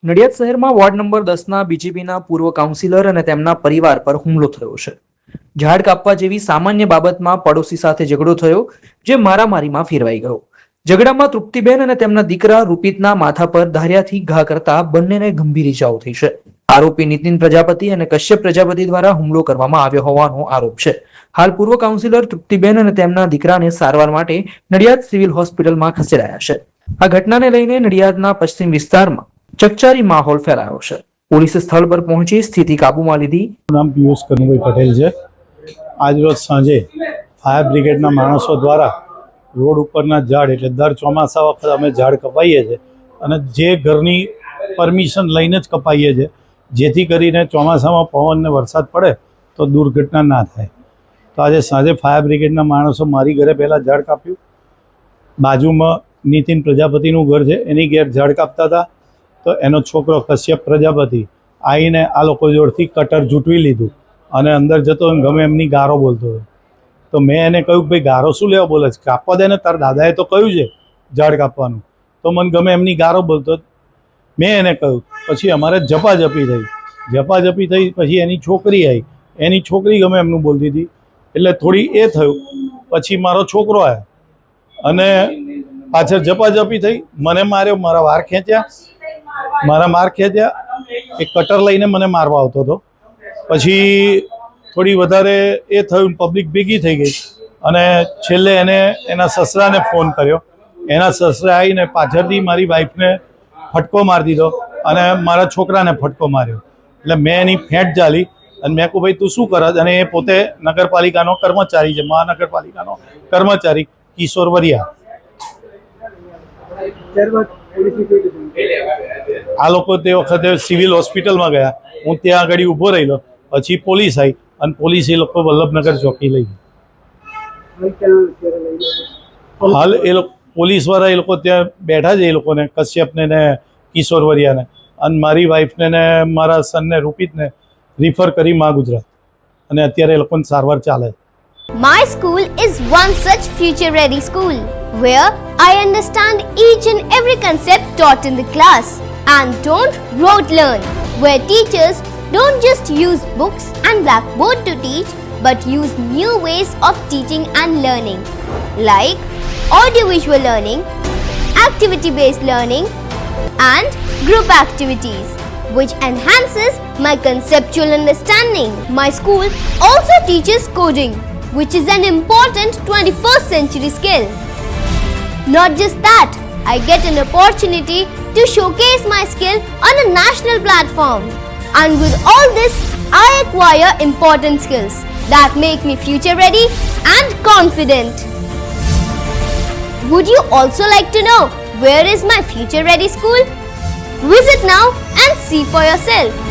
નડિયાદ શહેરમાં ward number 10ના બીજેપીના પૂર્વ councillor અને તેમના પરિવાર પર હુમલો થયો છે. ઝાડ કાપવા જેવી સામાન્ય બાબતમાં પડોશી સાથે ઝઘડો થયો, જે મારામારીમાં ફેરવાઈ ગયો. ઝઘડામાં તૃપ્તિબેન અને તેમના દીકરા રૂપિતના માથા પર ધારિયાથી ઘા કરતા બંનેને ગંભીર ઈજાઓ થઈ છે. આરોપી નીતિન પ્રજાપતિ અને કશ્યપ પ્રજાપતિ દ્વારા હુમલો કરવામાં આવ્યો હોવાનો આરોપ છે. હાલ પૂર્વ કાઉન્સિલર તૃપ્તિબેન અને તેમના દીકરાને સારવાર માટે નડિયાદ સિવિલ હોસ્પિટલમાં ખસેડાયા છે. આ ઘટનાને લઈને નડિયાદના પશ્ચિમ વિસ્તારમાં ચકચારી માહોલ ફેલાયો છે. પોલીસે સ્થળ પર પહોંચી સ્થિતિ કાબૂમાં લીધી. નામ પિયુષ કનુભાઈ પટેલ છે. આજરોજ સાંજે ફાયર બ્રિગેડના માણસો દ્વારા રોડ ઉપરના ઝાડ, એટલે દર ચોમાસા વખતે અમે ઝાડ કપાઈએ છીએ અને જે ઘરની પરમિશન લઈને જ કપાઈએ છીએ, જેથી કરીને ચોમાસામાં પવન ને વરસાદ પડે તો દુર્ઘટના ના થાય. તો આજે સાંજે ફાયર બ્રિગેડના માણસો મારી ઘરે પહેલાં ઝાડ કાપ્યું. બાજુમાં નીતિન પ્રજાપતિનું ઘર છે, એની ઘેર ઝાડ કાપતા હતા તો એનો છોકરો કશ્યપ પ્રજાપતિ આવીને આ લોકો જોડથી કટર ઝૂંટવી લીધું અને અંદર જતો ગમે એમની ગારો બોલતો હતો. તો મેં એને કહ્યું કે ભાઈ ગારો શું લેવા બોલે છે, કાપવા દે ને, તારા દાદાએ તો કહ્યું છે ઝાડ કાપવાનું. તો મને ગમે એમની ગારો બોલતો. મેં એને કહ્યું. પછી અમારે ઝપાઝપી થઈ. પછી એની છોકરી આવી, એની છોકરી ગમે એમનું બોલતી હતી, એટલે થોડી એ થયું. પછી મારો છોકરો આવ્યો અને પાછળ ઝપાઝપી થઈ, મને માર્યો, મારા માર ખેંચ્યા. એ કટર લઈને મને મારવા આવતો હતો. પછી થોડી વધારે એ થયું, પબ્લિક ભેગી થઈ ગઈ અને છેલ્લે એને એના સસરાને ફોન કર્યો. એના સસરા આવીને પાછળથી મારી વાઈફને ફટકો મારી દીધો અને મારા છોકરાને ફટકો માર્યો. એટલે મેં એની ફેંટ ઝાલી અને મેં કહું ભાઈ તું શું કરત? અને એ પોતે નગરપાલિકાનો કર્મચારી છે, મહાનગરપાલિકાનો કર્મચારી કિશોર વરિયા. આ લોકો તે વખતે સિવિલ હોસ્પિટલમાં ગયા, હું ત્યાં આગળ ઊભો રહેલો. પછી પોલીસ આવી અને પોલીસ એ લોકો વલ્લભનગર ચોકી લઈ ગઈ. હાલ એ લોકો પોલીસવાળા એ લોકો ત્યાં બેઠા છે, એ લોકોને કશ્યપને ને કિશોર વરિયાને, અને મારી વાઈફને ને મારા સનને રૂપિતને રિફર કરી મા ગુજરાત, અને અત્યારે એ લોકોને સારવાર ચાલે. My school is one such future-ready school where I understand each and every concept taught in the class and don't rote learn, where teachers don't just use books and blackboard to teach but use new ways of teaching and learning like audiovisual learning, activity-based learning and group activities, which enhances my conceptual understanding. My school also teaches coding, which is an important 21st century skill. Not just that, I get an opportunity to showcase my skill on a national platform. And with all this, I acquire important skills that make me future ready and confident. Would you also like to know where is my future ready school? Visit now and see for yourself.